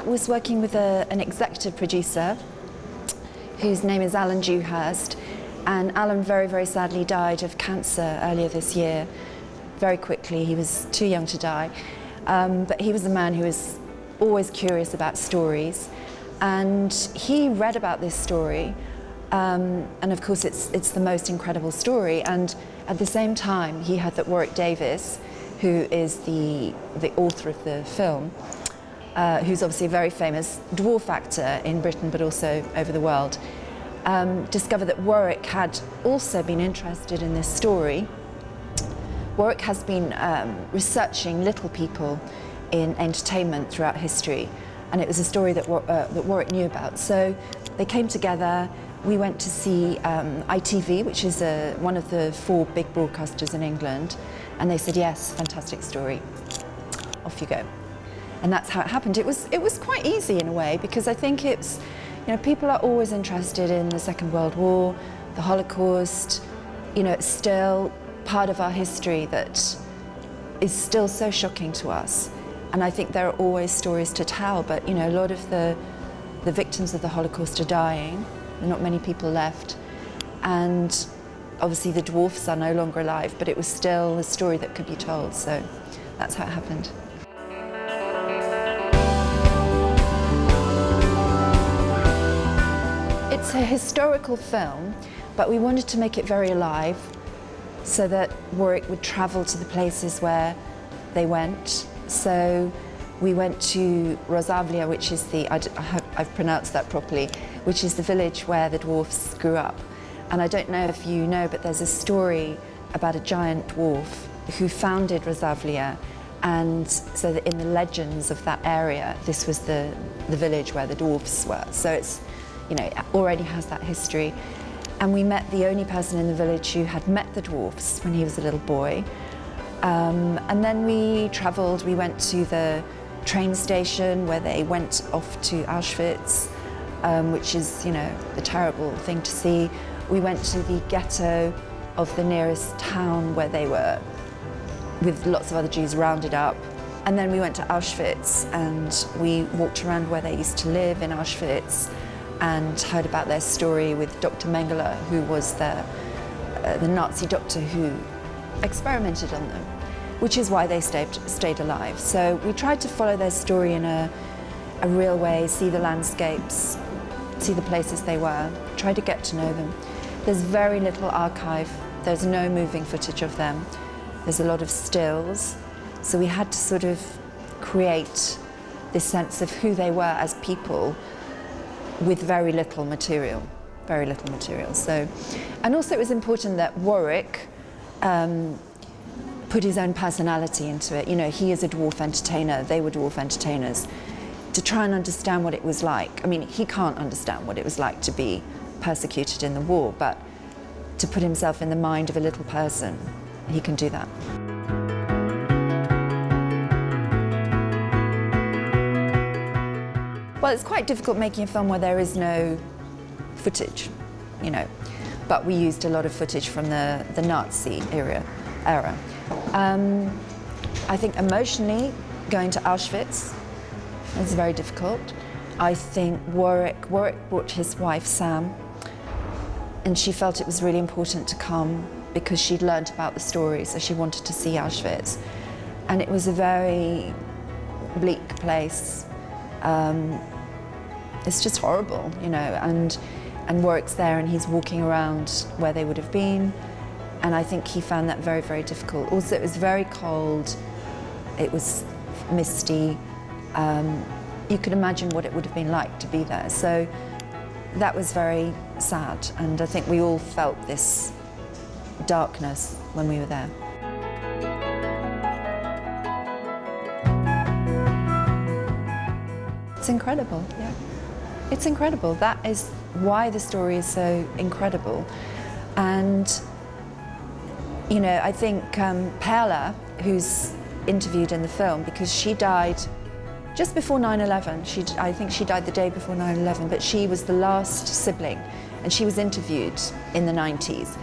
was working with an executive producer whose name is Alan Dewhurst, and Alan very, very sadly died of cancer earlier this year, very quickly. He was too young to die, but he was a man who was always curious about stories, and he read about this story, and of course it's the most incredible story, and at the same time he heard that Warwick Davis, who is the author of the film, who's obviously a very famous dwarf actor in Britain but also over the world, discovered that Warwick had also been interested in this story. Warwick has been researching little people in entertainment throughout history, and it was a story that Warwick knew about. So they came together. We went to see ITV, which is one of the 4 big broadcasters in England, and they said, yes, fantastic story, off you go. And that's how it happened. It was quite easy in a way, because I think it's, you know, people are always interested in the Second World War, the Holocaust. You know, it's still part of our history that is still so shocking to us. And I think there are always stories to tell, but you know, a lot of the victims of the Holocaust are dying. There are not many people left. And obviously the dwarfs are no longer alive, but it was still a story that could be told. So that's how it happened. It's a historical film, but we wanted to make it very alive so that Warwick would travel to the places where they went. So we went to Rosavlia, which is I hope I've pronounced that properly, which is the village where the dwarfs grew up. And I don't know if you know, but there's a story about a giant dwarf who founded Rosavlia, and so that in the legends of that area, this was the village where the dwarfs were. So it's, you know, it already has that history. And we met the only person in the village who had met the dwarfs when he was a little boy. And then we travelled, we went to the train station where they went off to Auschwitz, which is, you know, a terrible thing to see. We went to the ghetto of the nearest town where they were, with lots of other Jews rounded up. And then we went to Auschwitz and we walked around where they used to live in Auschwitz and heard about their story with Dr. Mengele, who was the Nazi doctor who experimented on them, which is why they stayed alive. So we tried to follow their story in a real way, see the landscapes, see the places they were, try to get to know them. There's very little archive. There's no moving footage of them. There's a lot of stills. So we had to sort of create this sense of who they were as people with very little material, very little material. So, and also it was important that Warwick put his own personality into it. You know, he is a dwarf entertainer, they were dwarf entertainers, to try and understand what it was like. I mean, he can't understand what it was like to be persecuted in the war, but to put himself in the mind of a little person, he can do that. Well, it's quite difficult making a film where there is no footage, you know, but we used a lot of footage from the Nazi era. I think emotionally, going to Auschwitz was very difficult. I think Warwick brought his wife, Sam, and she felt it was really important to come because she'd learnt about the story, so she wanted to see Auschwitz. And it was a very bleak place. It's just horrible, you know, and Warwick's there and he's walking around where they would have been, and I think he found that very, very difficult. Also, it was very cold, it was misty. You could imagine what it would have been like to be there. So that was very sad, and I think we all felt this darkness when we were there. It's incredible, yeah. It's incredible. That is why the story is so incredible. And, you know, I think Perla, who's interviewed in the film, because she died just before 9/11. I think she died the day before 9/11, but she was the last sibling, and she was interviewed in the 90s.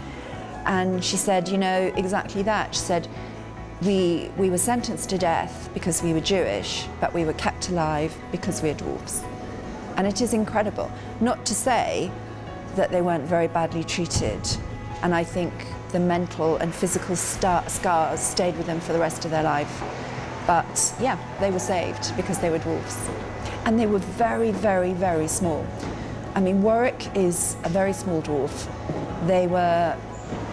And she said, you know, exactly that. She said, We were sentenced to death because we were Jewish, but we were kept alive because we are dwarfs. And it is incredible. Not to say that they weren't very badly treated. And I think the mental and physical scars stayed with them for the rest of their life. But yeah, they were saved because they were dwarfs. And they were very, very, very small. I mean, Warwick is a very small dwarf. They were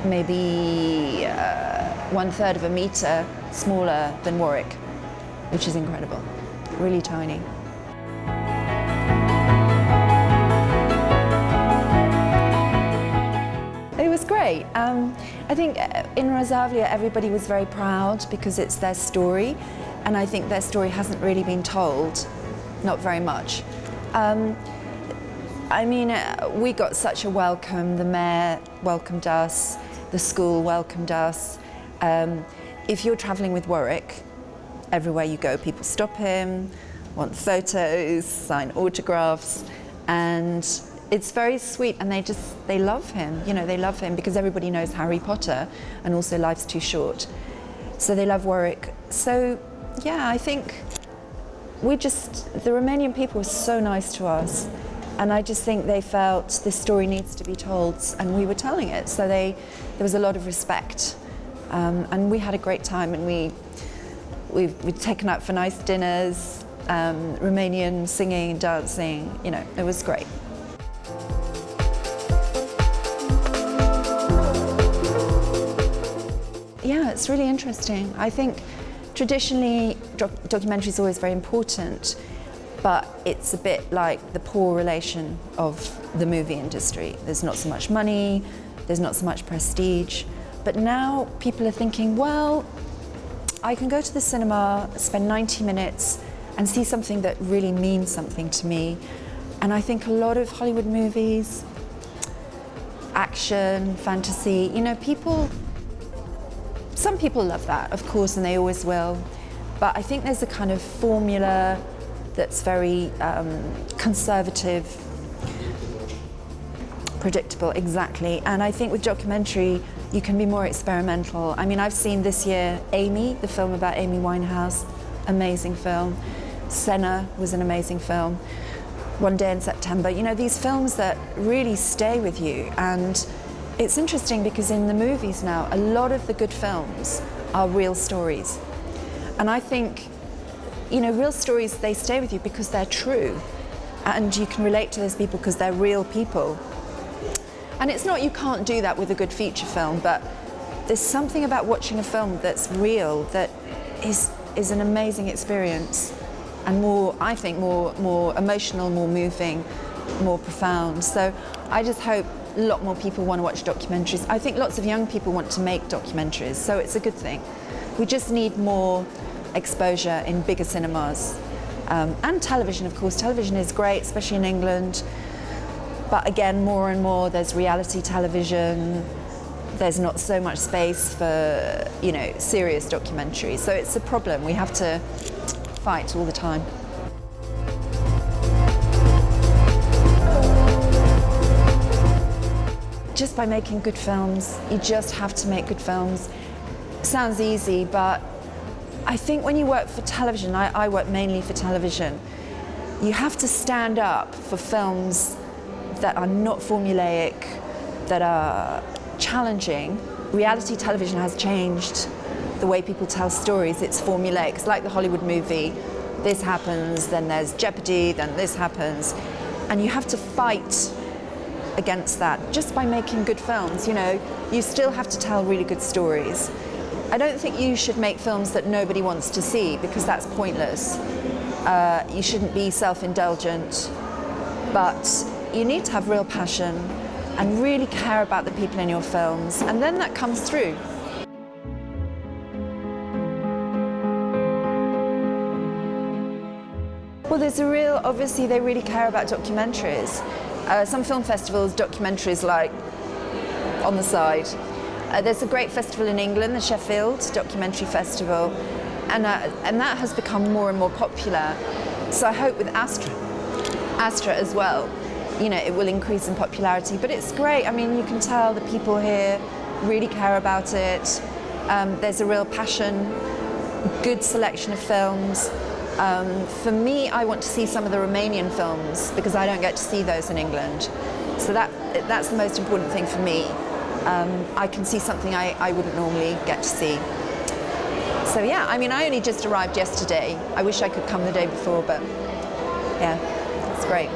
maybe 1/3 of a metre smaller than Warwick, which is incredible, really tiny. It was great. I think in Rosavlia everybody was very proud because it's their story, and I think their story hasn't really been told, not very much. I mean, we got such a welcome. The mayor welcomed us, the school welcomed us. If you're travelling with Warwick, everywhere you go, people stop him, want photos, sign autographs, and it's very sweet, and they love him. You know, they love him because everybody knows Harry Potter, and also life's too short. So they love Warwick. So yeah, I think the Romanian people were so nice to us. And I just think they felt this story needs to be told, and we were telling it. So there was a lot of respect, and we had a great time. And we've taken out for nice dinners, Romanian singing, dancing. You know, it was great. Yeah, it's really interesting. I think traditionally documentary is always very important. But it's a bit like the poor relation of the movie industry. There's not so much money, there's not so much prestige. But now people are thinking, well, I can go to the cinema, spend 90 minutes and see something that really means something to me. And I think a lot of Hollywood movies, action, fantasy, you know, some people love that, of course, and they always will. But I think there's a kind of formula that's very conservative, predictable, exactly. And I think with documentary, you can be more experimental. I mean, I've seen this year Amy, the film about Amy Winehouse, amazing film. Senna was an amazing film. One Day in September, you know, these films that really stay with you. And it's interesting because in the movies now, a lot of the good films are real stories. And I think, you know, real stories, they stay with you because they're true. And you can relate to those people because they're real people. And it's not you can't do that with a good feature film, but there's something about watching a film that's real that is an amazing experience. And more, I think, more emotional, more moving, more profound. So I just hope a lot more people want to watch documentaries. I think lots of young people want to make documentaries, so it's a good thing. We just need more exposure in bigger cinemas. And television, of course. Television is great, especially in England. But again, more and more, there's reality television. There's not so much space for, you know, serious documentaries. So it's a problem. We have to fight all the time. Just by making good films, you just have to make good films. Sounds easy, but I think when you work for television, I work mainly for television, you have to stand up for films that are not formulaic, that are challenging. Reality television has changed the way people tell stories. It's formulaic. It's like the Hollywood movie. This happens, then there's Jeopardy, then this happens. And you have to fight against that just by making good films. You know, you still have to tell really good stories. I don't think you should make films that nobody wants to see because that's pointless. You shouldn't be self-indulgent, but you need to have real passion and really care about the people in your films, and then that comes through. Well, there's a real, obviously they really care about documentaries. Some film festivals, documentaries like on the side. There's a great festival in England, the Sheffield Documentary Festival, and that has become more and more popular. So I hope with Astra as well, you know, it will increase in popularity. But it's great. I mean, you can tell the people here really care about it. There's a real passion, good selection of films. For me, I want to see some of the Romanian films because I don't get to see those in England. So that's the most important thing for me. I can see something I wouldn't normally get to see. So yeah, I mean, I only just arrived yesterday. I wish I could come the day before, but yeah, it's great.